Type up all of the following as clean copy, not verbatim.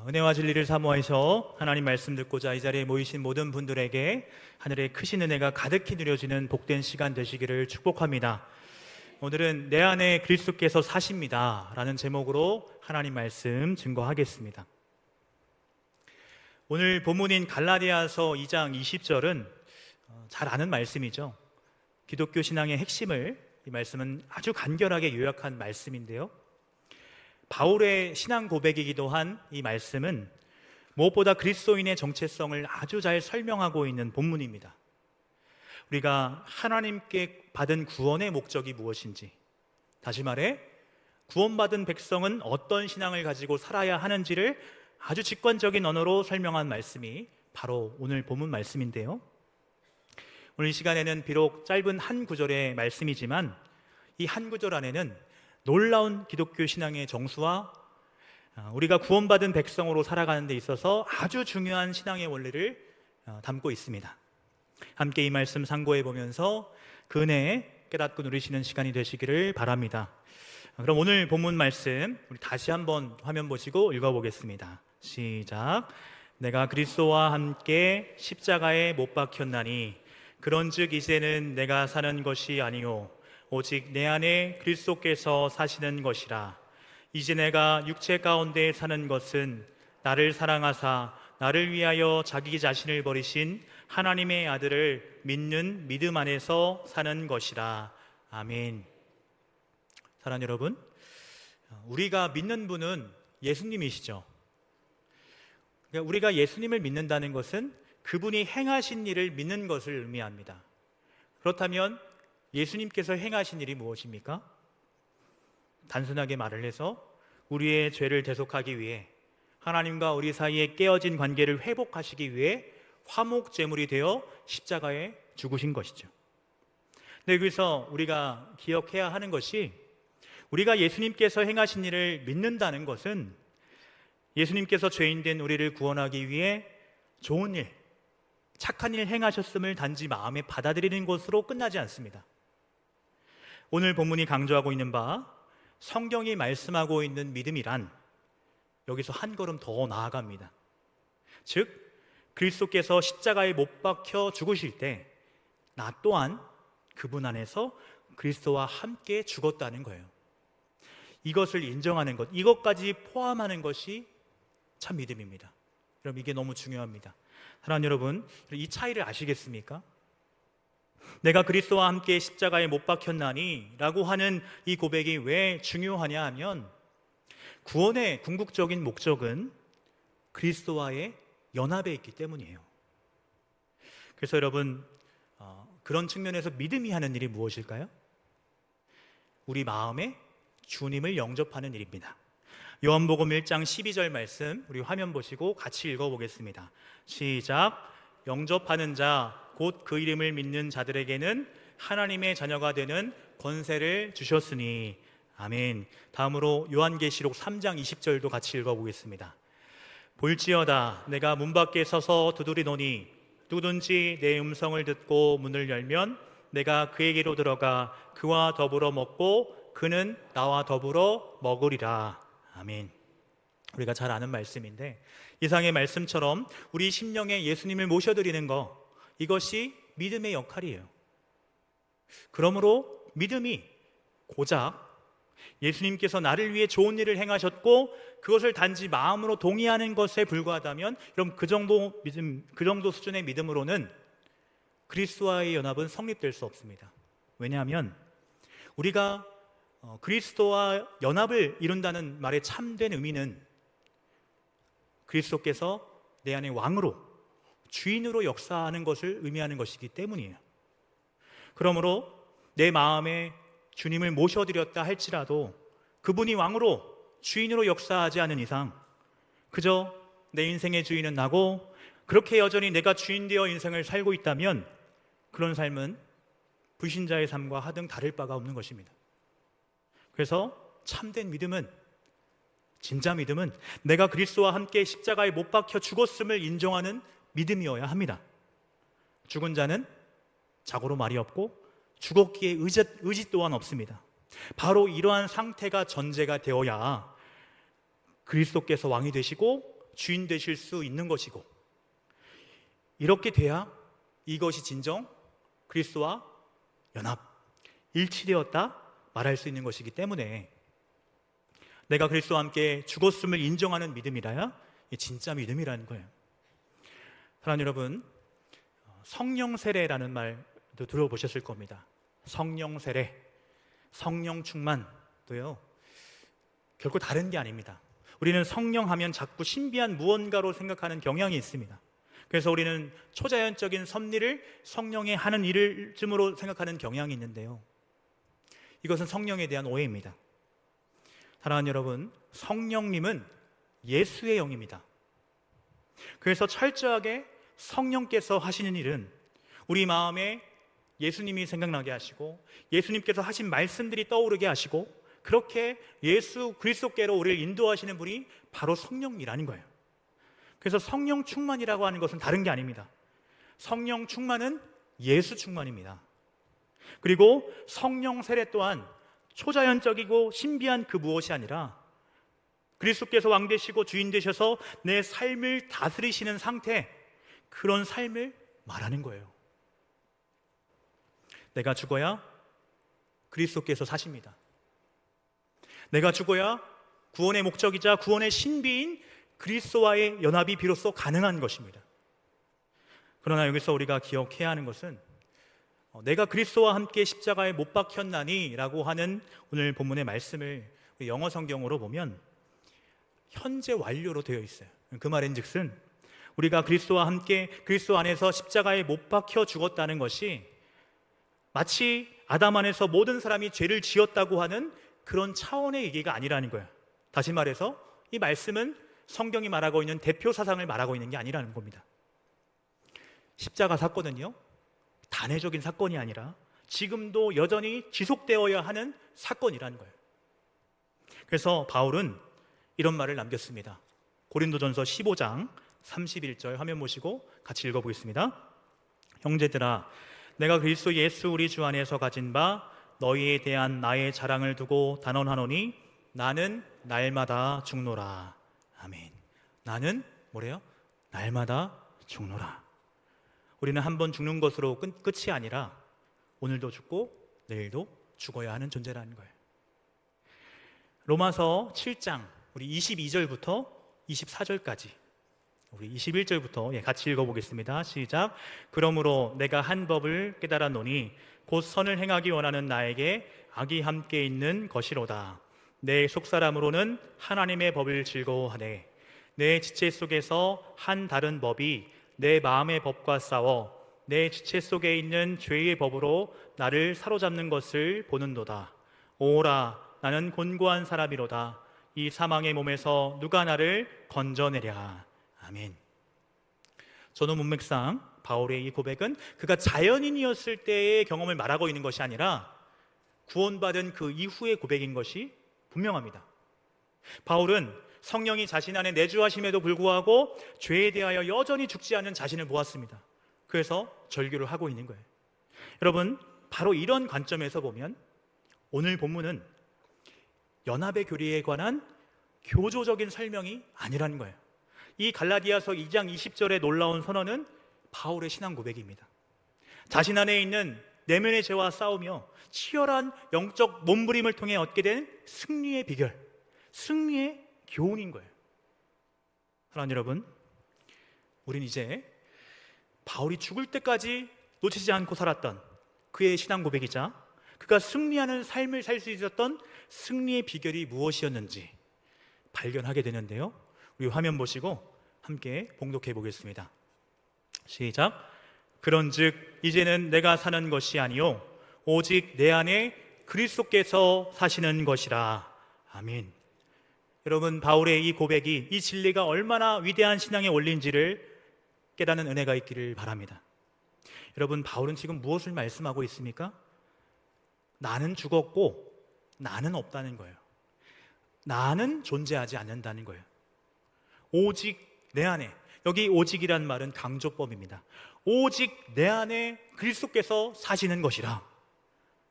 은혜와 진리를 사모하셔 하나님 말씀 듣고자 이 자리에 모이신 모든 분들에게 하늘의 크신 은혜가 가득히 누려지는 복된 시간 되시기를 축복합니다. 오늘은 내 안에 그리스도께서 사십니다 라는 제목으로 하나님 말씀 증거하겠습니다. 오늘 본문인 갈라디아서 2장 20절은 잘 아는 말씀이죠. 기독교 신앙의 핵심을 이 말씀은 아주 간결하게 요약한 말씀인데요, 바울의 신앙 고백이기도 한 이 말씀은 무엇보다 그리스도인의 정체성을 아주 잘 설명하고 있는 본문입니다. 우리가 하나님께 받은 구원의 목적이 무엇인지, 다시 말해 구원받은 백성은 어떤 신앙을 가지고 살아야 하는지를 아주 직관적인 언어로 설명한 말씀이 바로 오늘 본문 말씀인데요, 오늘 이 시간에는 비록 짧은 한 구절의 말씀이지만 이 한 구절 안에는 놀라운 기독교 신앙의 정수와 우리가 구원받은 백성으로 살아가는 데 있어서 아주 중요한 신앙의 원리를 담고 있습니다. 함께 이 말씀 상고해 보면서 그 은혜에 깨닫고 누리시는 시간이 되시기를 바랍니다. 그럼 오늘 본문 말씀 우리 다시 한번 화면 보시고 읽어보겠습니다. 시작. 내가 그리스도와 함께 십자가에 못 박혔나니 그런즉 이제는 내가 사는 것이 아니요 오직 내 안에 그리스도께서 사시는 것이라. 이제 내가 육체 가운데 사는 것은 나를 사랑하사 나를 위하여 자기 자신을 버리신 하나님의 아들을 믿는 믿음 안에서 사는 것이라. 아멘. 사랑하는 여러분, 우리가 믿는 분은 예수님이시죠. 우리가 예수님을 믿는다는 것은 그분이 행하신 일을 믿는 것을 의미합니다. 그렇다면 예수님께서 행하신 일이 무엇입니까? 단순하게 말을 해서 우리의 죄를 대속하기 위해, 하나님과 우리 사이에 깨어진 관계를 회복하시기 위해 화목제물이 되어 십자가에 죽으신 것이죠. 근데 여기서 우리가 기억해야 하는 것이, 우리가 예수님께서 행하신 일을 믿는다는 것은 예수님께서 죄인된 우리를 구원하기 위해 좋은 일, 착한 일 행하셨음을 단지 마음에 받아들이는 것으로 끝나지 않습니다. 오늘 본문이 강조하고 있는 바, 성경이 말씀하고 있는 믿음이란 여기서 한 걸음 더 나아갑니다. 즉, 그리스도께서 십자가에 못 박혀 죽으실 때 나 또한 그분 안에서 그리스도와 함께 죽었다는 거예요. 이것을 인정하는 것, 이것까지 포함하는 것이 참 믿음입니다. 그럼 이게 너무 중요합니다. 사랑하는 여러분, 이 차이를 아시겠습니까? 내가 그리스도와 함께 십자가에 못 박혔나니 라고 하는 이 고백이 왜 중요하냐 하면, 구원의 궁극적인 목적은 그리스도와의 연합에 있기 때문이에요. 그래서 여러분, 그런 측면에서 믿음이 하는 일이 무엇일까요? 우리 마음에 주님을 영접하는 일입니다. 요한복음 1장 12절 말씀 우리 화면 보시고 같이 읽어보겠습니다. 시작. 영접하는 자 곧 그 이름을 믿는 자들에게는 하나님의 자녀가 되는 권세를 주셨으니. 아멘. 다음으로 요한계시록 3장 20절도 같이 읽어보겠습니다. 볼지어다 내가 문 밖에 서서 두드리노니 누구든지 내 음성을 듣고 문을 열면 내가 그에게로 들어가 그와 더불어 먹고 그는 나와 더불어 먹으리라. 아멘. 우리가 잘 아는 말씀인데, 이상의 말씀처럼 우리 심령에 예수님을 모셔드리는 것, 이것이 믿음의 역할이에요. 그러므로 믿음이 고작 예수님께서 나를 위해 좋은 일을 행하셨고 그것을 단지 마음으로 동의하는 것에 불과하다면, 그럼 그 정도 믿음, 그 정도 수준의 믿음으로는 그리스도와의 연합은 성립될 수 없습니다. 왜냐하면 우리가 그리스도와 연합을 이룬다는 말의 참된 의미는 그리스도께서 내 안에 왕으로, 주인으로 역사하는 것을 의미하는 것이기 때문이에요. 그러므로 내 마음에 주님을 모셔드렸다 할지라도 그분이 왕으로, 주인으로 역사하지 않은 이상 그저 내 인생의 주인은 나고, 그렇게 여전히 내가 주인 되어 인생을 살고 있다면 그런 삶은 불신자의 삶과 하등 다를 바가 없는 것입니다. 그래서 참된 믿음은, 진짜 믿음은 내가 그리스도와 함께 십자가에 못 박혀 죽었음을 인정하는 믿음이어야 합니다. 죽은 자는 자고로 말이 없고 죽었기에 의지 또한 없습니다. 바로 이러한 상태가 전제가 되어야 그리스도께서 왕이 되시고 주인 되실 수 있는 것이고, 이렇게 돼야 이것이 진정 그리스도와 연합, 일치되었다 말할 수 있는 것이기 때문에 내가 그리스도와 함께 죽었음을 인정하는 믿음이라야 진짜 믿음이라는 거예요. 사랑하는 여러분, 성령 세례라는 말도 들어보셨을 겁니다. 성령 세례, 성령 충만도요, 결코 다른 게 아닙니다. 우리는 성령 하면 자꾸 신비한 무언가로 생각하는 경향이 있습니다. 그래서 우리는 초자연적인 섭리를 성령의 하는 일쯤으로 생각하는 경향이 있는데요, 이것은 성령에 대한 오해입니다. 사랑하는 여러분, 성령님은 예수의 영입니다. 그래서 철저하게 성령께서 하시는 일은 우리 마음에 예수님이 생각나게 하시고, 예수님께서 하신 말씀들이 떠오르게 하시고, 그렇게 예수 그리스도께로 우리를 인도하시는 분이 바로 성령이라는 거예요. 그래서 성령 충만이라고 하는 것은 다른 게 아닙니다. 성령 충만은 예수 충만입니다. 그리고 성령 세례 또한 초자연적이고 신비한 그 무엇이 아니라 그리스도께서 왕 되시고 주인 되셔서 내 삶을 다스리시는 상태, 그런 삶을 말하는 거예요. 내가 죽어야 그리스도께서 사십니다. 내가 죽어야 구원의 목적이자 구원의 신비인 그리스도와의 연합이 비로소 가능한 것입니다. 그러나 여기서 우리가 기억해야 하는 것은 내가 그리스도와 함께 십자가에 못 박혔나니 라고 하는 오늘 본문의 말씀을 영어 성경으로 보면 현재 완료로 되어 있어요. 그 말인즉슨 우리가 그리스도와 함께 그리스도 안에서 십자가에 못 박혀 죽었다는 것이 마치 아담 안에서 모든 사람이 죄를 지었다고 하는 그런 차원의 얘기가 아니라는 거예요. 다시 말해서 이 말씀은 성경이 말하고 있는 대표 사상을 말하고 있는 게 아니라는 겁니다. 십자가 사건은요, 단회적인 사건이 아니라 지금도 여전히 지속되어야 하는 사건이라는 거예요. 그래서 바울은 이런 말을 남겼습니다. 고린도전서 15장 31절 화면 보시고 같이 읽어보겠습니다. 형제들아, 내가 그리스도 예수 우리 주 안에서 가진 바 너희에 대한 나의 자랑을 두고 단언하노니 나는 날마다 죽노라. 아멘. 나는 뭐래요? 날마다 죽노라. 우리는 한 번 죽는 것으로 끝이 아니라 오늘도 죽고 내일도 죽어야 하는 존재라는 거예요. 로마서 7장 우리 22절부터 24절까지, 우리 21절부터 같이 읽어보겠습니다. 시작. 그러므로 내가 한 법을 깨달았노니 곧 선을 행하기 원하는 나에게 악이 함께 있는 것이로다. 내 속사람으로는 하나님의 법을 즐거워하네. 내 지체 속에서 한 다른 법이 내 마음의 법과 싸워 내 지체 속에 있는 죄의 법으로 나를 사로잡는 것을 보는도다. 오라, 나는 곤고한 사람이로다. 이 사망의 몸에서 누가 나를 건져내랴. 아멘. 전후 문맥상 바울의 이 고백은 그가 자연인이었을 때의 경험을 말하고 있는 것이 아니라 구원받은 그 이후의 고백인 것이 분명합니다. 바울은 성령이 자신 안에 내주하심에도 불구하고 죄에 대하여 여전히 죽지 않는 자신을 보았습니다. 그래서 절규를 하고 있는 거예요. 여러분, 바로 이런 관점에서 보면 오늘 본문은 연합의 교리에 관한 교조적인 설명이 아니라는 거예요. 이 갈라디아서 2장 20절의 놀라운 선언은 바울의 신앙 고백입니다. 자신 안에 있는 내면의 죄와 싸우며 치열한 영적 몸부림을 통해 얻게 된 승리의 비결, 승리의 교훈인 거예요. 사랑하는 여러분, 우린 이제 바울이 죽을 때까지 놓치지 않고 살았던 그의 신앙 고백이자 그가 승리하는 삶을 살 수 있었던 승리의 비결이 무엇이었는지 발견하게 되는데요, 우리 화면 보시고 함께 봉독해 보겠습니다. 시작. 그런즉 이제는 내가 사는 것이 아니요 오직 내 안에 그리스도께서 사시는 것이라. 아멘. 여러분, 바울의 이 고백이, 이 진리가 얼마나 위대한 신앙의 원리인지를 깨닫는 은혜가 있기를 바랍니다. 여러분, 바울은 지금 무엇을 말씀하고 있습니까? 나는 죽었고 나는 없다는 거예요. 나는 존재하지 않는다는 거예요. 오직 내 안에, 여기 오직이란 말은 강조법입니다. 오직 내 안에 그리스도께서 사시는 것이라.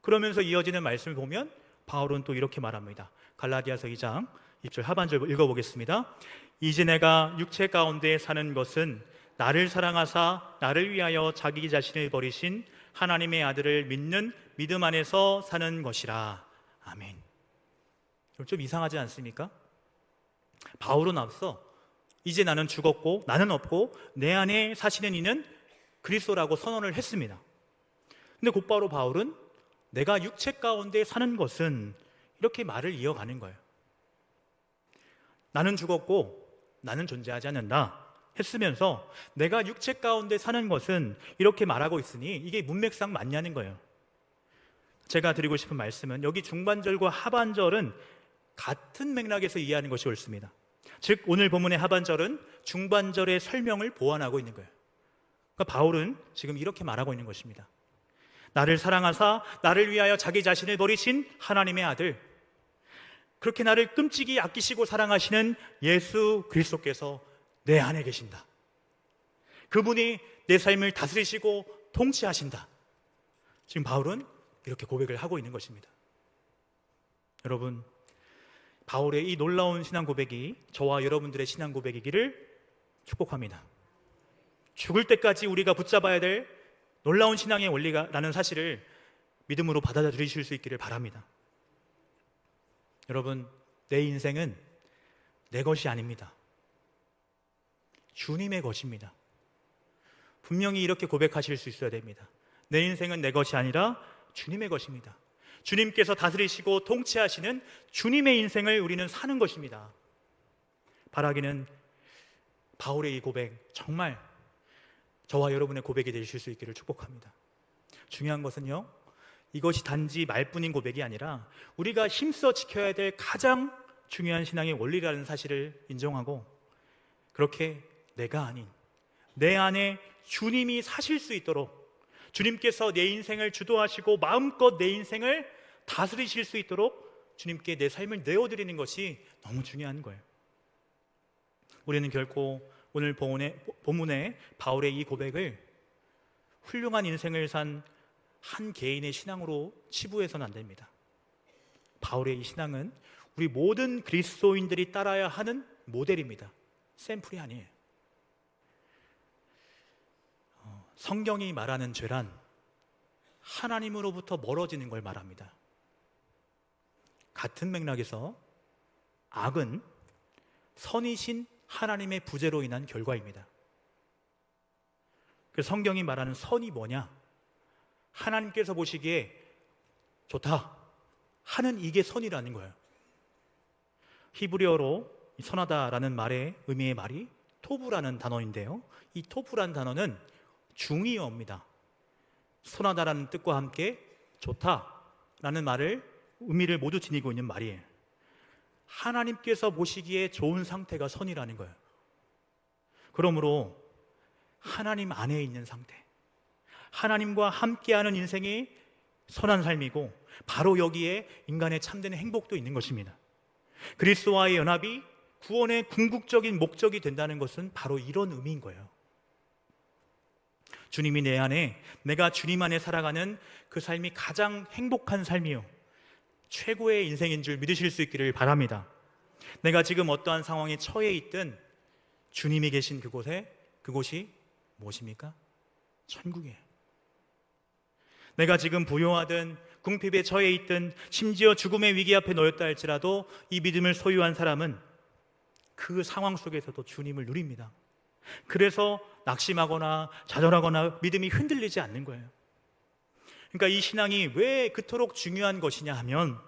그러면서 이어지는 말씀을 보면 바울은 또 이렇게 말합니다. 갈라디아서 2장 2절 하반절 읽어보겠습니다. 이제 내가 육체 가운데 사는 것은 나를 사랑하사 나를 위하여 자기 자신을 버리신 하나님의 아들을 믿는 믿음 안에서 사는 것이라. 아멘. 좀 이상하지 않습니까? 바울은 앞서 이제 나는 죽었고 나는 없고 내 안에 사시는 이는 그리스도라고 선언을 했습니다. 근데 곧바로 바울은 내가 육체 가운데 사는 것은 이렇게 말을 이어가는 거예요. 나는 죽었고 나는 존재하지 않는다 했으면서 내가 육체 가운데 사는 것은 이렇게 말하고 있으니 이게 문맥상 맞냐는 거예요. 제가 드리고 싶은 말씀은 여기 중반절과 하반절은 같은 맥락에서 이해하는 것이 옳습니다. 즉 오늘 본문의 하반절은 중반절의 설명을 보완하고 있는 거예요. 그러니까 바울은 지금 이렇게 말하고 있는 것입니다. 나를 사랑하사 나를 위하여 자기 자신을 버리신 하나님의 아들, 그렇게 나를 끔찍이 아끼시고 사랑하시는 예수 그리스도께서 내 안에 계신다. 그분이 내 삶을 다스리시고 통치하신다. 지금 바울은 이렇게 고백을 하고 있는 것입니다. 여러분, 바울의 이 놀라운 신앙 고백이 저와 여러분들의 신앙 고백이기를 축복합니다. 죽을 때까지 우리가 붙잡아야 될 놀라운 신앙의 원리라는 사실을 믿음으로 받아들이실 수 있기를 바랍니다. 여러분, 내 인생은 내 것이 아닙니다. 주님의 것입니다. 분명히 이렇게 고백하실 수 있어야 됩니다. 내 인생은 내 것이 아니라 주님의 것입니다. 주님께서 다스리시고 통치하시는 주님의 인생을 우리는 사는 것입니다. 바라기는 바울의 이 고백 정말 저와 여러분의 고백이 되실 수 있기를 축복합니다. 중요한 것은요, 이것이 단지 말뿐인 고백이 아니라 우리가 힘써 지켜야 될 가장 중요한 신앙의 원리라는 사실을 인정하고 그렇게 내가 아닌 내 안에 주님이 사실 수 있도록, 주님께서 내 인생을 주도하시고 마음껏 내 인생을 다스리실 수 있도록 주님께 내 삶을 내어드리는 것이 너무 중요한 거예요. 우리는 결코 오늘 본문의 바울의 이 고백을 훌륭한 인생을 산 한 개인의 신앙으로 치부해서는 안 됩니다. 바울의 이 신앙은 우리 모든 그리스도인들이 따라야 하는 모델입니다. 샘플이 아니에요. 성경이 말하는 죄란 하나님으로부터 멀어지는 걸 말합니다. 같은 맥락에서 악은 선이신 하나님의 부재로 인한 결과입니다. 그 성경이 말하는 선이 뭐냐? 하나님께서 보시기에 좋다 하는 이게 선이라는 거예요. 히브리어로 선하다라는 말의 의미의 말이 토부라는 단어인데요, 이 토부라는 단어는 중의어입니다. 선하다라는 뜻과 함께 좋다라는 말을 의미를 모두 지니고 있는 말이에요. 하나님께서 보시기에 좋은 상태가 선이라는 거예요. 그러므로 하나님 안에 있는 상태, 하나님과 함께하는 인생이 선한 삶이고 바로 여기에 인간의 참된 행복도 있는 것입니다. 그리스도와의 연합이 구원의 궁극적인 목적이 된다는 것은 바로 이런 의미인 거예요. 주님이 내 안에, 내가 주님 안에 살아가는 그 삶이 가장 행복한 삶이요, 최고의 인생인 줄 믿으실 수 있기를 바랍니다. 내가 지금 어떠한 상황에 처해 있든 주님이 계신 그곳이 무엇입니까? 천국이에요. 내가 지금 부요하든 궁핍에 처해 있든 심지어 죽음의 위기 앞에 놓였다 할지라도 이 믿음을 소유한 사람은 그 상황 속에서도 주님을 누립니다. 그래서 낙심하거나 좌절하거나 믿음이 흔들리지 않는 거예요. 그러니까 이 신앙이 왜 그토록 중요한 것이냐 하면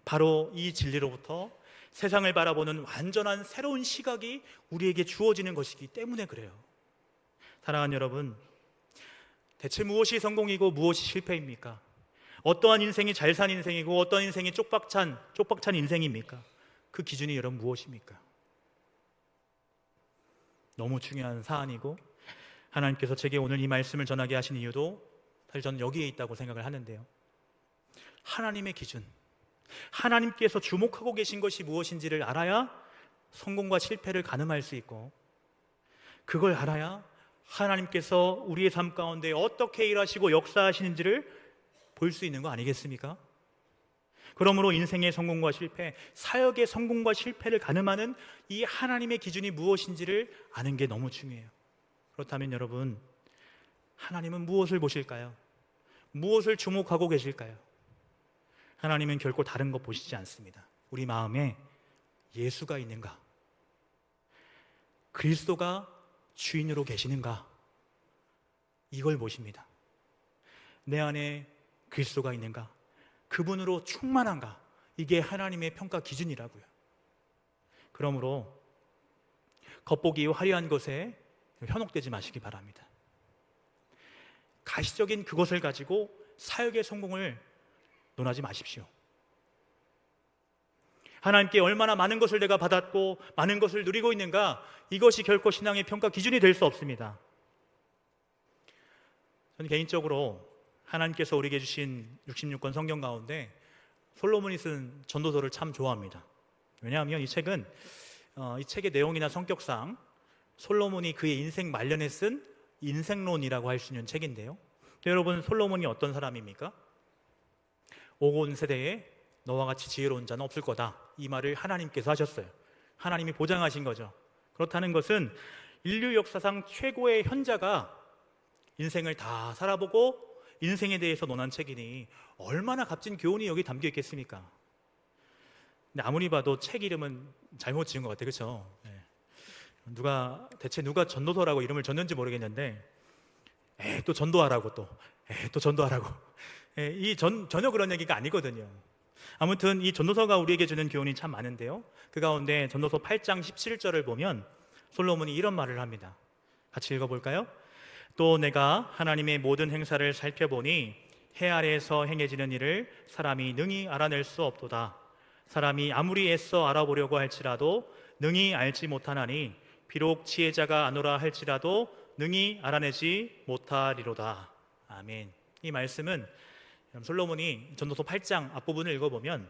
바로 이 진리로부터 세상을 바라보는 완전한 새로운 시각이 우리에게 주어지는 것이기 때문에 그래요. 사랑하는 여러분, 대체 무엇이 성공이고 무엇이 실패입니까? 어떠한 인생이 잘 산 인생이고 어떤 인생이 쪽박찬 인생입니까? 그 기준이 여러분 무엇입니까? 너무 중요한 사안이고 하나님께서 제게 오늘 이 말씀을 전하게 하신 이유도 사실 저는 여기에 있다고 생각을 하는데요, 하나님의 기준, 하나님께서 주목하고 계신 것이 무엇인지를 알아야 성공과 실패를 가늠할 수 있고, 그걸 알아야 하나님께서 우리의 삶 가운데 어떻게 일하시고 역사하시는지를 볼 수 있는 거 아니겠습니까? 그러므로 인생의 성공과 실패, 사역의 성공과 실패를 가늠하는 이 하나님의 기준이 무엇인지를 아는 게 너무 중요해요. 그렇다면 여러분, 하나님은 무엇을 보실까요? 무엇을 주목하고 계실까요? 하나님은 결코 다른 것 보시지 않습니다. 우리 마음에 예수가 있는가? 그리스도가 주인으로 계시는가? 이걸 보십니다. 내 안에 그리스도가 있는가? 그분으로 충만한가? 이게 하나님의 평가 기준이라고요. 그러므로 겉보기 화려한 것에 현혹되지 마시기 바랍니다. 가시적인 그것을 가지고 사역의 성공을 논하지 마십시오. 하나님께 얼마나 많은 것을 내가 받았고 많은 것을 누리고 있는가, 이것이 결코 신앙의 평가 기준이 될 수 없습니다. 저는 개인적으로 하나님께서 우리에게 주신 66권 성경 가운데 솔로몬이 쓴 전도서를 참 좋아합니다. 왜냐하면 이 책은 이 책의 내용이나 성격상 솔로몬이 그의 인생 말년에 쓴 인생론이라고 할 수 있는 책인데요. 여러분, 솔로몬이 어떤 사람입니까? 오고 온 세대에 너와 같이 지혜로운 자는 없을 거다, 이 말을 하나님께서 하셨어요. 하나님이 보장하신 거죠. 그렇다는 것은 인류 역사상 최고의 현자가 인생을 다 살아보고 인생에 대해서 논한 책이니 얼마나 값진 교훈이 여기 담겨 있겠습니까? 근데 아무리 봐도 책 이름은 잘못 지은 것 같아요. 그렇죠? 대체 누가 전도서라고 이름을 줬는지 모르겠는데 또 전도하라고 또 전도하라고 전혀 그런 얘기가 아니거든요. 아무튼 이 전도서가 우리에게 주는 교훈이 참 많은데요, 그 가운데 전도서 8장 17절을 보면 솔로몬이 이런 말을 합니다. 같이 읽어볼까요? 또 내가 하나님의 모든 행사를 살펴보니 해 아래에서 행해지는 일을 사람이 능히 알아낼 수 없도다. 사람이 아무리 애써 알아보려고 할지라도 능히 알지 못하나니 비록 지혜자가 아노라 할지라도 능히 알아내지 못하리로다. 아멘. 이 말씀은 솔로몬이 전도서 8장 앞부분을 읽어보면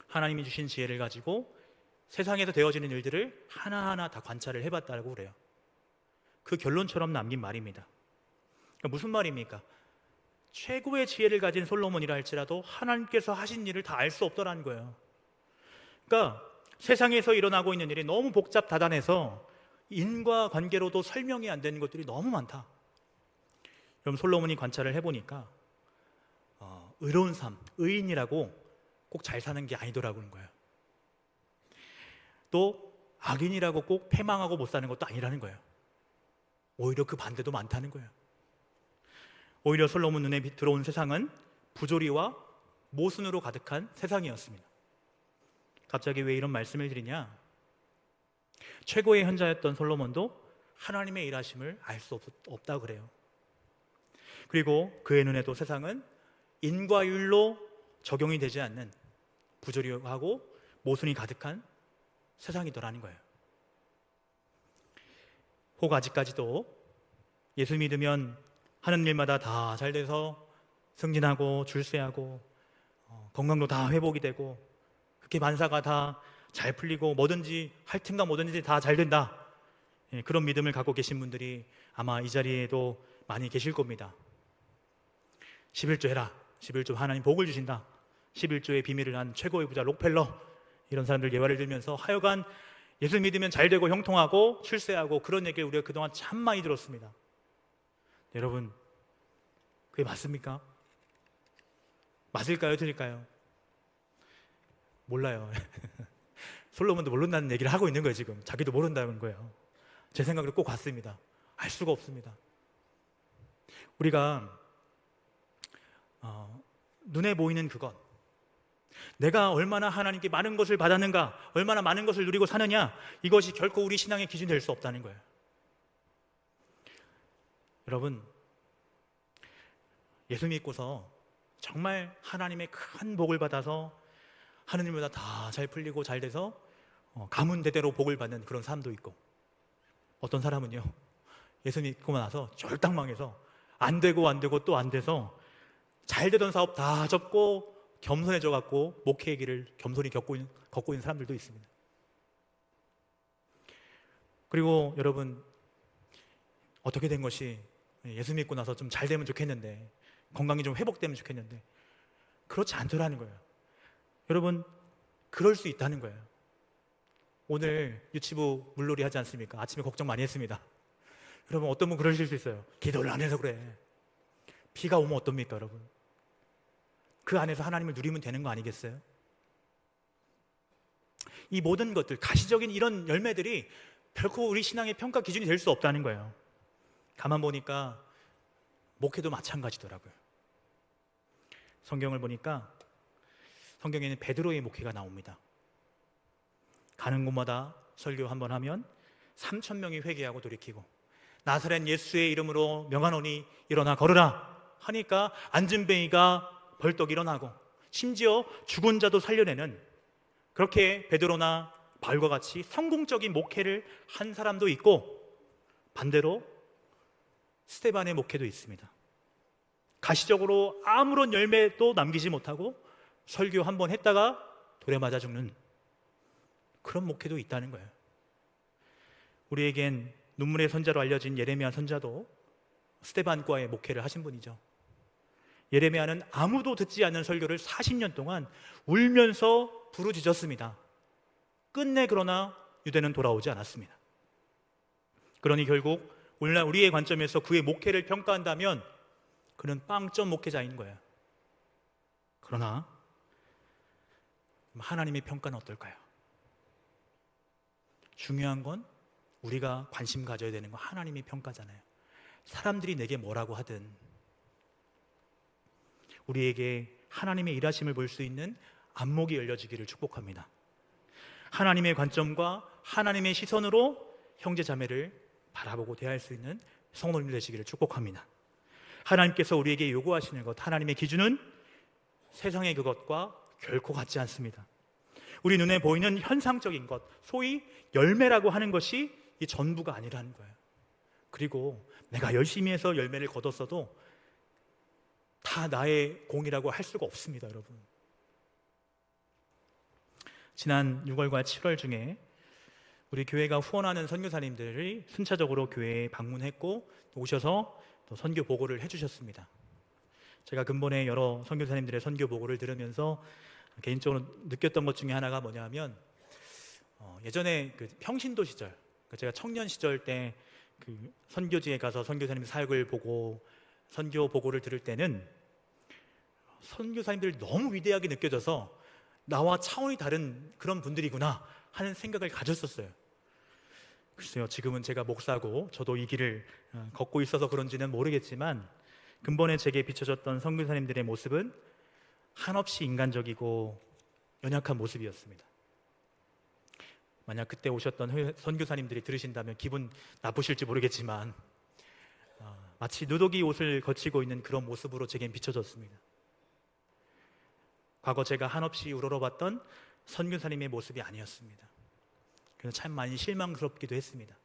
하나님이 주신 지혜를 가지고 세상에서 되어지는 일들을 하나하나 다 관찰을 해봤다고 그래요. 그 결론처럼 남긴 말입니다. 그러니까 무슨 말입니까? 최고의 지혜를 가진 솔로몬이라 할지라도 하나님께서 하신 일을 다 알 수 없더라는 거예요. 그러니까 세상에서 일어나고 있는 일이 너무 복잡다단해서 인과관계로도 설명이 안 되는 것들이 너무 많다. 그럼 솔로몬이 관찰을 해보니까 의로운 삶, 의인이라고 꼭 잘 사는 게 아니더라고는 거예요. 또 악인이라고 꼭 패망하고 못 사는 것도 아니라는 거예요. 오히려 그 반대도 많다는 거예요. 오히려 솔로몬 눈에 들어온 세상은 부조리와 모순으로 가득한 세상이었습니다. 갑자기 왜 이런 말씀을 드리냐? 최고의 현자였던 솔로몬도 하나님의 일하심을 알 수 없다고 그래요. 그리고 그의 눈에도 세상은 인과율로 적용이 되지 않는 부조리하고 모순이 가득한 세상이더라는 거예요. 혹 아직까지도 예수 믿으면 하는 일마다 다 잘 돼서 승진하고 출세하고 건강도 다 회복이 되고 그렇게 만사가 다 잘 풀리고 뭐든지 할 틈과 뭐든지 다 잘 된다, 그런 믿음을 갖고 계신 분들이 아마 이 자리에도 많이 계실 겁니다. 11조 해라, 11조 하나님 복을 주신다, 11조의 비밀을 안 최고의 부자 록펠러, 이런 사람들 예화를 들면서 하여간 예수 믿으면 잘 되고 형통하고 출세하고 그런 얘기를 우리가 그동안 참 많이 들었습니다. 여러분, 그게 맞습니까? 맞을까요? 틀릴까요? 몰라요. 솔로몬도 모른다는 얘기를 하고 있는 거예요. 지금 자기도 모른다는 거예요. 제 생각으로 꼭 같습니다. 알 수가 없습니다. 우리가 눈에 보이는 그것, 내가 얼마나 하나님께 많은 것을 받았는가, 얼마나 많은 것을 누리고 사느냐, 이것이 결코 우리 신앙의 기준이 될 수 없다는 거예요. 여러분, 예수 믿고서 정말 하나님의 큰 복을 받아서 하는 일마다 다 잘 풀리고 잘 돼서 가문 대대로 복을 받는 그런 사람도 있고, 어떤 사람은요, 예수 믿고 나서 쫄딱 망해서 안 되고 또 안 돼서 잘 되던 사업 다 접고 겸손해져 갖고 목회의 길을 겸손히 걷고 있는 사람들도 있습니다. 그리고 여러분, 어떻게 된 것이 예수 믿고 나서 좀 잘 되면 좋겠는데, 건강이 좀 회복되면 좋겠는데, 그렇지 않더라는 거예요. 여러분, 그럴 수 있다는 거예요. 오늘 유치부 물놀이 하지 않습니까? 아침에 걱정 많이 했습니다. 여러분, 어떤 분 그러실 수 있어요. 기도를 안 해서 그래. 비가 오면 어떻습니까, 여러분? 그 안에서 하나님을 누리면 되는 거 아니겠어요? 이 모든 것들, 가시적인 이런 열매들이 결코 우리 신앙의 평가 기준이 될 수 없다는 거예요. 가만 보니까 목회도 마찬가지더라고요. 성경을 보니까 성경에는 베드로의 목회가 나옵니다. 가는 곳마다 설교 한번 하면 3,000명이 회개하고 돌이키고, 나사렛 예수의 이름으로 명하노니 일어나 걸으라 하니까 앉은 뱅이가 벌떡 일어나고, 심지어 죽은 자도 살려내는, 그렇게 베드로나 바울과 같이 성공적인 목회를 한 사람도 있고, 반대로 스데반의 목회도 있습니다. 가시적으로 아무런 열매도 남기지 못하고 설교 한번 했다가 돌에 맞아 죽는 그런 목회도 있다는 거예요. 우리에겐 눈물의 선자로 알려진 예레미야 선자도 스데반과의 목회를 하신 분이죠. 예레미야는 아무도 듣지 않는 설교를 40년 동안 울면서 부르짖었습니다. 끝내 그러나 유대는 돌아오지 않았습니다. 그러니 결국 오늘날 우리의 관점에서 그의 목회를 평가한다면 그는 빵점 목회자인 거예요. 그러나 하나님의 평가는 어떨까요? 중요한 건 우리가 관심 가져야 되는 건 하나님의 평가잖아요. 사람들이 내게 뭐라고 하든 우리에게 하나님의 일하심을 볼 수 있는 안목이 열려지기를 축복합니다. 하나님의 관점과 하나님의 시선으로 형제 자매를 바라보고 대할 수 있는 성도님 되시기를 축복합니다. 하나님께서 우리에게 요구하시는 것, 하나님의 기준은 세상의 그것과 결코 같지 않습니다. 우리 눈에 보이는 현상적인 것, 소위 열매라고 하는 것이 이 전부가 아니라는 거예요. 그리고 내가 열심히 해서 열매를 거뒀어도 다 나의 공이라고 할 수가 없습니다, 여러분. 지난 6월과 7월 중에 우리 교회가 후원하는 선교사님들이 순차적으로 교회에 방문했고 오셔서 또 선교 보고를 해주셨습니다. 제가 근본에 여러 선교사님들의 선교 보고를 들으면서 개인적으로 느꼈던 것 중에 하나가 뭐냐면 예전에 그 평신도 시절, 제가 청년 시절 때 그 선교지에 가서 선교사님 사역을 보고 선교 보고를 들을 때는 선교사님들이 너무 위대하게 느껴져서 나와 차원이 다른 그런 분들이구나 하는 생각을 가졌었어요. 글쎄요, 지금은 제가 목사고 저도 이 길을 걷고 있어서 그런지는 모르겠지만 근본에 제게 비춰졌던 선교사님들의 모습은 한없이 인간적이고 연약한 모습이었습니다. 만약 그때 오셨던 선교사님들이 들으신다면 기분 나쁘실지 모르겠지만 마치 누더기 옷을 거치고 있는 그런 모습으로 제겐 비춰졌습니다. 과거 제가 한없이 우러러봤던 선교사님의 모습이 아니었습니다. 그래서 참 많이 실망스럽기도 했습니다.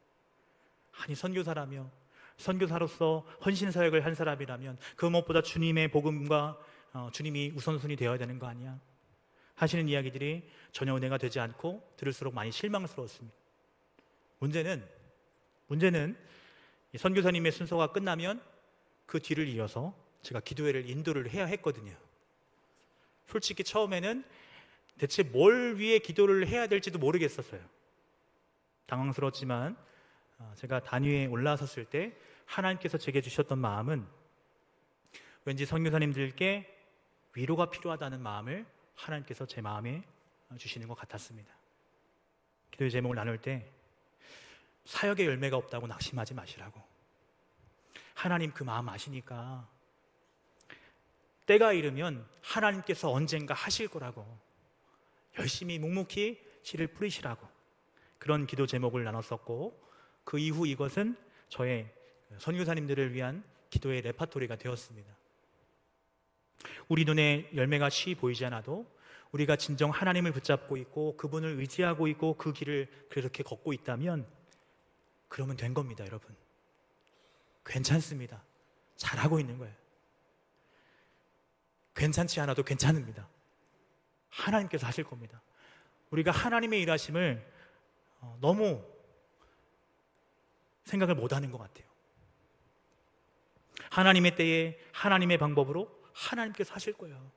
아니, 선교사라며, 선교사로서 헌신사역을 한 사람이라면 그 무엇보다 주님의 복음과 주님이 우선순위 되어야 되는 거 아니야? 하시는 이야기들이 전혀 은혜가 되지 않고 들을수록 많이 실망스러웠습니다. 문제는 이 선교사님의 순서가 끝나면 그 뒤를 이어서 제가 기도회를 인도를 해야 했거든요. 솔직히 처음에는 대체 뭘 위해 기도를 해야 될지도 모르겠었어요. 당황스러웠지만 제가 단위에 올라섰을 때 하나님께서 제게 주셨던 마음은 왠지 선교사님들께 위로가 필요하다는 마음을 하나님께서 제 마음에 주시는 것 같았습니다. 기도의 제목을 나눌 때 사역의 열매가 없다고 낙심하지 마시라고, 하나님 그 마음 아시니까 때가 이르면 하나님께서 언젠가 하실 거라고, 열심히 묵묵히 씨를 뿌리시라고, 그런 기도 제목을 나눴었고, 그 이후 이것은 저의 선교사님들을 위한 기도의 레파토리가 되었습니다. 우리 눈에 열매가 쉬 보이지 않아도 우리가 진정 하나님을 붙잡고 있고 그분을 의지하고 있고 그 길을 그렇게 걷고 있다면 그러면 된 겁니다, 여러분. 괜찮습니다. 잘하고 있는 거예요. 괜찮지 않아도 괜찮습니다. 하나님께서 하실 겁니다. 우리가 하나님의 일하심을 너무 생각을 못하는 것 같아요. 하나님의 때에 하나님의 방법으로 하나님께서 하실 거예요.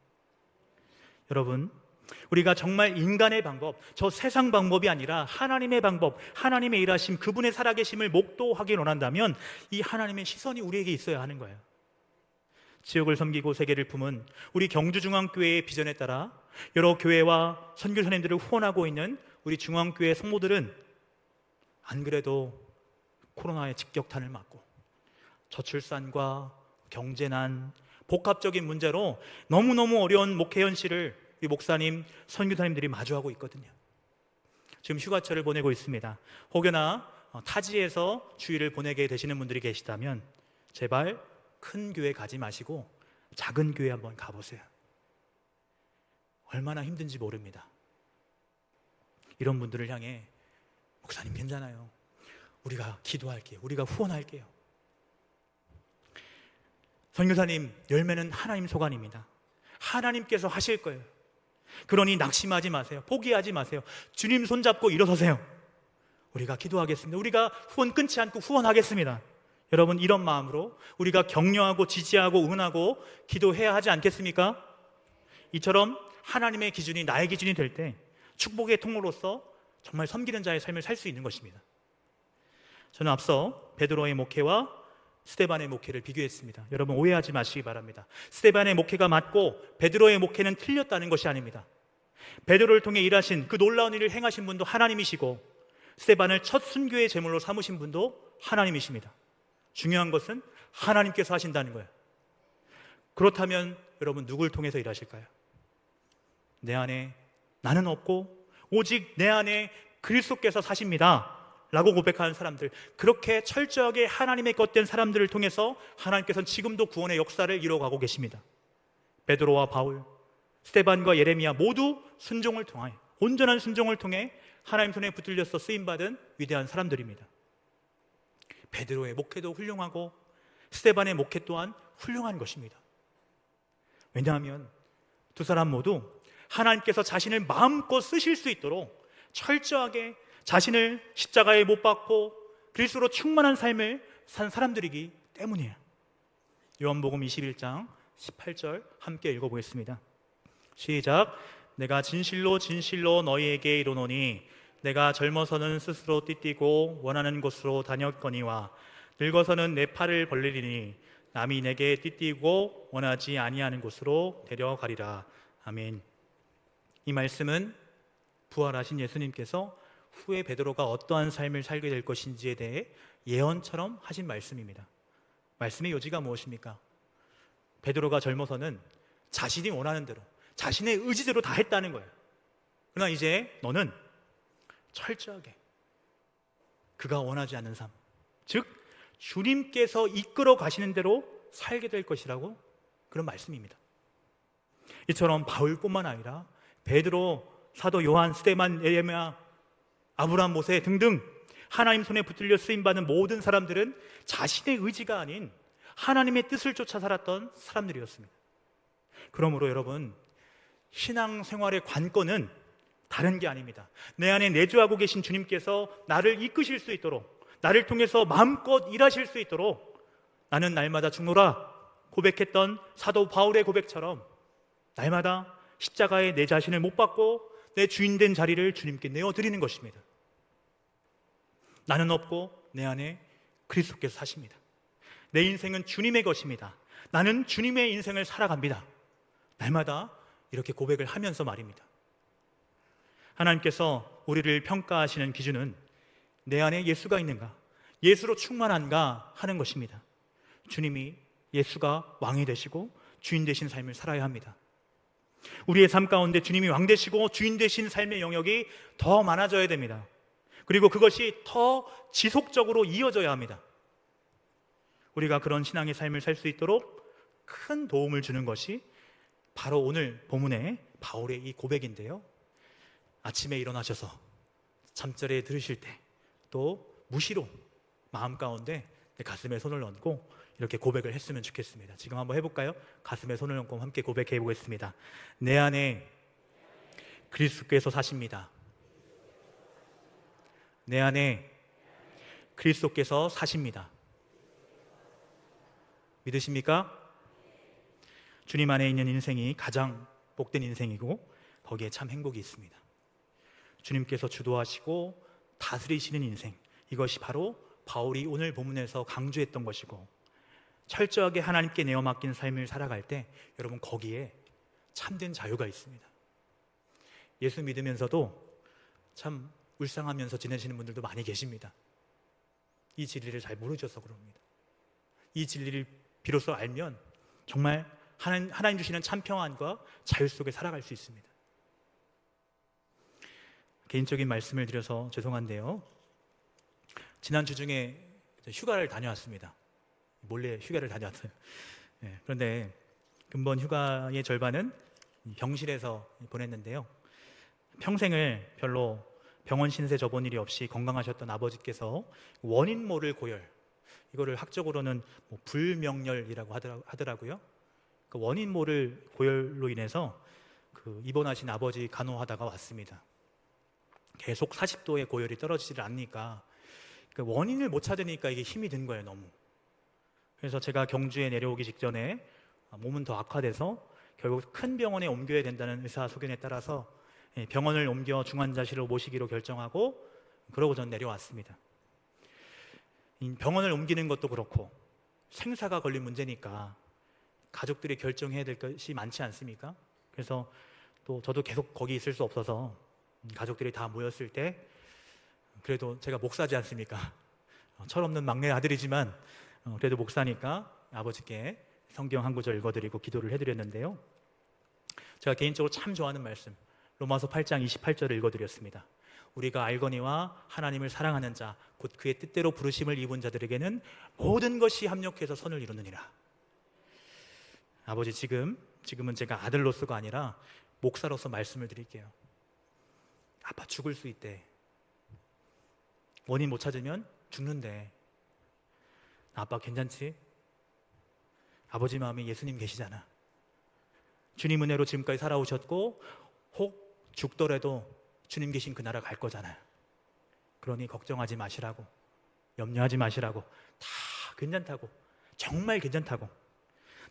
여러분, 우리가 정말 인간의 방법, 저 세상 방법이 아니라 하나님의 방법, 하나님의 일하심, 그분의 살아계심을 목도하기 원한다면 이 하나님의 시선이 우리에게 있어야 하는 거예요. 지역을 섬기고 세계를 품은 우리 경주중앙교회의 비전에 따라 여러 교회와 선교사님들을 후원하고 있는 우리 중앙교회 성모들은 안 그래도 코로나의 직격탄을 맞고 저출산과 경제난, 복합적인 문제로 너무너무 어려운 목회 현실을 우리 목사님, 선교사님들이 마주하고 있거든요. 지금 휴가철을 보내고 있습니다. 혹여나 타지에서 주일을 보내게 되시는 분들이 계시다면 제발 큰 교회 가지 마시고 작은 교회 한번 가보세요. 얼마나 힘든지 모릅니다. 이런 분들을 향해 목사님 괜찮아요, 우리가 기도할게요, 우리가 후원할게요. 선교사님, 열매는 하나님 소관입니다. 하나님께서 하실 거예요. 그러니 낙심하지 마세요. 포기하지 마세요. 주님 손잡고 일어서세요. 우리가 기도하겠습니다. 우리가 후원 끊지 않고 후원하겠습니다. 여러분, 이런 마음으로 우리가 격려하고 지지하고 응원하고 기도해야 하지 않겠습니까? 이처럼 하나님의 기준이 나의 기준이 될 때 축복의 통로로서 정말 섬기는 자의 삶을 살 수 있는 것입니다. 저는 앞서 베드로의 목회와 스데반의 목회를 비교했습니다. 여러분, 오해하지 마시기 바랍니다. 스데반의 목회가 맞고 베드로의 목회는 틀렸다는 것이 아닙니다. 베드로를 통해 일하신 그 놀라운 일을 행하신 분도 하나님이시고 스데반을 첫 순교의 제물로 삼으신 분도 하나님이십니다. 중요한 것은 하나님께서 하신다는 거예요. 그렇다면 여러분, 누굴 통해서 일하실까요? 내 안에 나는 없고 오직 내 안에 그리스도께서 사십니다 라고 고백하는 사람들, 그렇게 철저하게 하나님의 것된 사람들을 통해서 하나님께서는 지금도 구원의 역사를 이루어가고 계십니다. 베드로와 바울, 스데반과 예레미야 모두 순종을 통하여, 온전한 순종을 통해 하나님 손에 붙들려서 쓰임받은 위대한 사람들입니다. 베드로의 목회도 훌륭하고 스데반의 목회 또한 훌륭한 것입니다. 왜냐하면 두 사람 모두 하나님께서 자신을 마음껏 쓰실 수 있도록 철저하게 자신을 십자가에 못 박고 그리스도로 충만한 삶을 산 사람들이기 때문이에요. 요한복음 21장 18절 함께 읽어보겠습니다. 시작. 내가 진실로 진실로 너희에게 이르노니 내가 젊어서는 스스로 띠띠고 원하는 곳으로 다녔거니와 늙어서는 내 팔을 벌리리니 남이 내게 띠띠고 원하지 아니하는 곳으로 데려가리라. 아멘. 이 말씀은 부활하신 예수님께서 후에 베드로가 어떠한 삶을 살게 될 것인지에 대해 예언처럼 하신 말씀입니다. 말씀의 요지가 무엇입니까? 베드로가 젊어서는 자신이 원하는 대로, 자신의 의지대로 다 했다는 거예요. 그러나 이제 너는 철저하게 그가 원하지 않는 삶, 즉 주님께서 이끌어 가시는 대로 살게 될 것이라고, 그런 말씀입니다. 이처럼 바울뿐만 아니라 베드로, 사도 요한, 스데반, 예레미야, 아브라함, 모세 등등 하나님 손에 붙들려 쓰임받은 모든 사람들은 자신의 의지가 아닌 하나님의 뜻을 쫓아 살았던 사람들이었습니다. 그러므로 여러분, 신앙생활의 관건은 다른 게 아닙니다. 내 안에 내주하고 계신 주님께서 나를 이끄실 수 있도록, 나를 통해서 마음껏 일하실 수 있도록 나는 날마다 죽노라 고백했던 사도 바울의 고백처럼 날마다 십자가에 내 자신을 못 박고 내 주인된 자리를 주님께 내어드리는 것입니다. 나는 없고 내 안에 그리스도께서 사십니다. 내 인생은 주님의 것입니다. 나는 주님의 인생을 살아갑니다. 날마다 이렇게 고백을 하면서 말입니다. 하나님께서 우리를 평가하시는 기준은 내 안에 예수가 있는가, 예수로 충만한가 하는 것입니다. 주님이, 예수가 왕이 되시고 주인 되신 삶을 살아야 합니다. 우리의 삶 가운데 주님이 왕 되시고 주인 되신 삶의 영역이 더 많아져야 됩니다. 그리고 그것이 더 지속적으로 이어져야 합니다. 우리가 그런 신앙의 삶을 살 수 있도록 큰 도움을 주는 것이 바로 오늘 본문의 바울의 이 고백인데요, 아침에 일어나셔서 잠자리에 들으실 때 또 무시로 마음 가운데 내 가슴에 손을 얹고 이렇게 고백을 했으면 좋겠습니다. 지금 한번 해볼까요? 가슴에 손을 얹고 함께 고백해 보겠습니다. 내 안에 그리스도께서 사십니다. 내 안에 그리스도께서 사십니다. 믿으십니까? 주님 안에 있는 인생이 가장 복된 인생이고 거기에 참 행복이 있습니다. 주님께서 주도하시고 다스리시는 인생, 이것이 바로 바울이 오늘 본문에서 강조했던 것이고, 철저하게 하나님께 내어 맡긴 삶을 살아갈 때 여러분 거기에 참된 자유가 있습니다. 예수 믿으면서도 참 울상하면서 지내시는 분들도 많이 계십니다. 이 진리를 잘 모르셔서 그럽니다. 이 진리를 비로소 알면 정말 하나님 주시는 참 평안과 자유 속에 살아갈 수 있습니다. 개인적인 말씀을 드려서 죄송한데요, 지난주 중에 휴가를 다녀왔습니다. 몰래 휴가를 다녀왔어요. 그런데 근본 휴가의 절반은 병실에서 보냈는데요, 평생을 별로 병원 신세 져본 일이 없이 건강하셨던 아버지께서 원인 모를 고열, 이거를 학적으로는 불명열이라고 하더라고요. 그 원인 모를 고열로 인해서 입원하신 아버지 간호하다가 왔습니다. 계속 40도의 고열이 떨어지질 않으니까 그 원인을 못 찾으니까 이게 힘이 든 거예요, 너무. 그래서 제가 경주에 내려오기 직전에 몸은 더 악화돼서 결국 큰 병원에 옮겨야 된다는 의사 소견에 따라서 병원을 옮겨 중환자실로 모시기로 결정하고, 그러고 전 내려왔습니다. 병원을 옮기는 것도 그렇고 생사가 걸린 문제니까 가족들이 결정해야 될 것이 많지 않습니까? 그래서 또 저도 계속 거기 있을 수 없어서 가족들이 다 모였을 때, 그래도 제가 목사지 않습니까? 철없는 막내 아들이지만 그래도 목사니까 아버지께 성경 한 구절 읽어드리고 기도를 해드렸는데요, 제가 개인적으로 참 좋아하는 말씀, 로마서 8장 28절을 읽어드렸습니다. 우리가 알거니와 하나님을 사랑하는 자, 곧 그의 뜻대로 부르심을 입은 자들에게는 모든 것이 합력해서 선을 이루느니라. 아버지, 지금은 제가 아들로서가 아니라 목사로서 말씀을 드릴게요. 아빠 죽을 수 있대. 원인 못 찾으면 죽는데. 아빠 괜찮지? 아버지 마음에 예수님 계시잖아. 주님 은혜로 지금까지 살아오셨고 혹 죽더라도 주님 계신 그 나라 갈 거잖아요. 그러니 걱정하지 마시라고, 염려하지 마시라고, 다 괜찮다고, 정말 괜찮다고.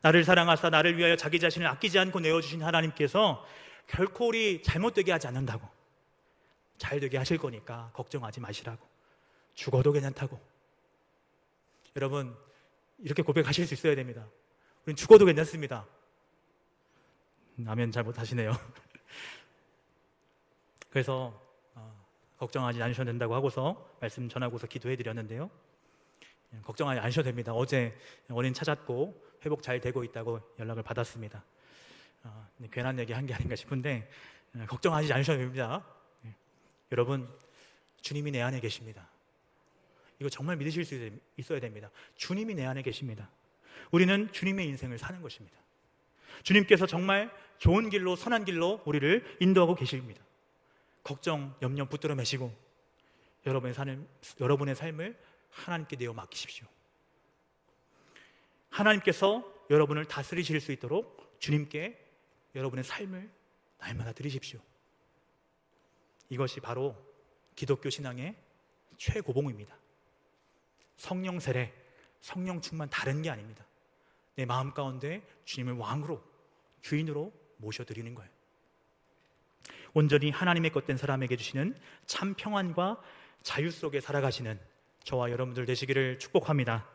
나를 사랑하사 나를 위하여 자기 자신을 아끼지 않고 내어주신 하나님께서 결코 우리 잘못되게 하지 않는다고, 잘 되게 하실 거니까 걱정하지 마시라고, 죽어도 괜찮다고. 여러분, 이렇게 고백하실 수 있어야 됩니다. 우린 죽어도 괜찮습니다. 아멘 잘 못하시네요. 그래서 걱정하지 않으셔도 된다고 하고서 말씀 전하고서 기도해드렸는데요, 걱정하지 않으셔도 됩니다. 어제 원인 찾았고 회복 잘 되고 있다고 연락을 받았습니다. 괜한 얘기 한 게 아닌가 싶은데 걱정하지 않으셔도 됩니다. 여러분, 주님이 내 안에 계십니다. 이거 정말 믿으실 수 있어야 됩니다. 주님이 내 안에 계십니다. 우리는 주님의 인생을 사는 것입니다. 주님께서 정말 좋은 길로, 선한 길로 우리를 인도하고 계십니다. 걱정, 염려 붙들어 매시고 여러분의 삶을 하나님께 내어 맡기십시오. 하나님께서 여러분을 다스리실 수 있도록 주님께 여러분의 삶을 날마다 드리십시오. 이것이 바로 기독교 신앙의 최고봉입니다. 성령 세례, 성령 충만 다른 게 아닙니다. 내 마음 가운데 주님을 왕으로, 주인으로 모셔드리는 거예요. 온전히 하나님의 것된 사람에게 주시는 참 평안과 자유 속에 살아가시는 저와 여러분들 되시기를 축복합니다.